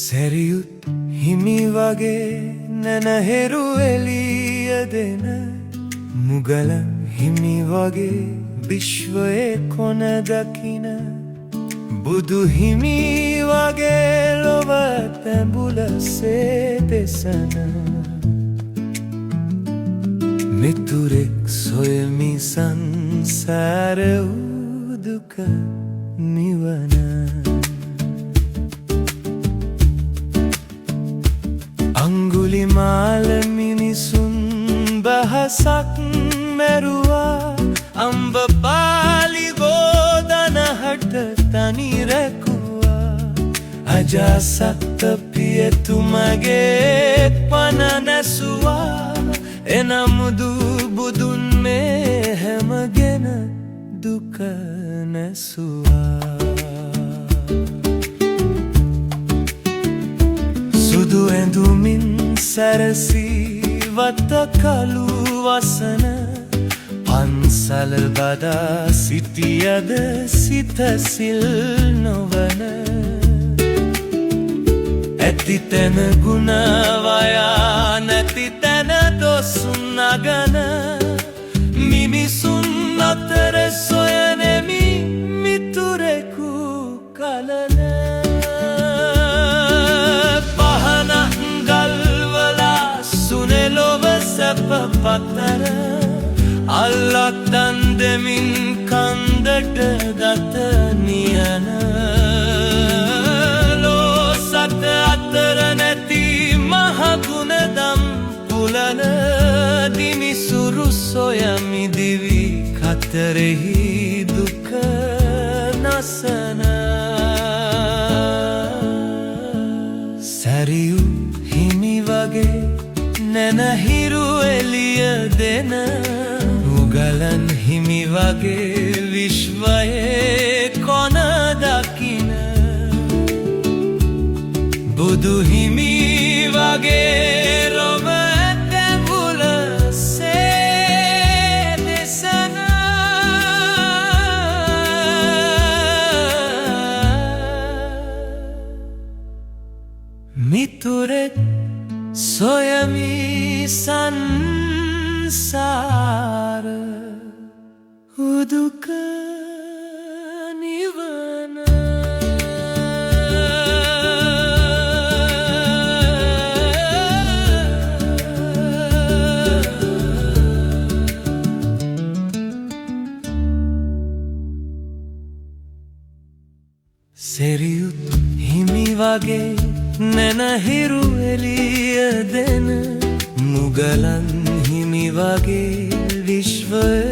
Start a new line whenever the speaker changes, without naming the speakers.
සැරියුත් හිමි වගේ නැනහෙරු එළිය දෙන මුගලන් හිමි වගේ විශ්වයේ කොන දකින බුදු හිමි වගේ ලොව තැඹුලසේ දෙසන මිතුරෙක් සොයමි සංසාර වූ දුක නිවන අඟුලිමාල මිනිසුන් බහසක් මැරුවා අම්බපාලි ගෝදනහට තනි රැකුවා අජාසත්ත පියතුමගේ පන නැසුවා එනමුදු බුදුන් මේ හැමගෙන දුක නැසුවා සුදු ඇඳුමින් සැරසී වත කළු වසන පන්සල බදා සිටියද සිත සිල් නොවන ඇති තැන ගුණ වයා නැති තැන දොස් නගන මිනිසුන් අතර සොයනෙමි මිතුරෙකු කලන පතර අල්ලක් දන් දෙමින් කන්දට දත නියන ලෝසත අතර නැති මහගුණ දම් පුලන දිමිසුරු සොයමි දිවි කතරෙහි දුක නසන සැරියු හිමි වගේ නැනහිරු එළිය දෙන මුගලන් හිමි වගේ විශ්වයේ කොන දකින බුදු හිමි වගේ රොම තැඹුලසේ දෙසන මිතුරෙක් සොයමි සංසාර දුක නිවන සැරියුත් හිමි වගේ නැනහිරු එළිය දෙන මුගලන් හිමි වගේ විශ්වයේ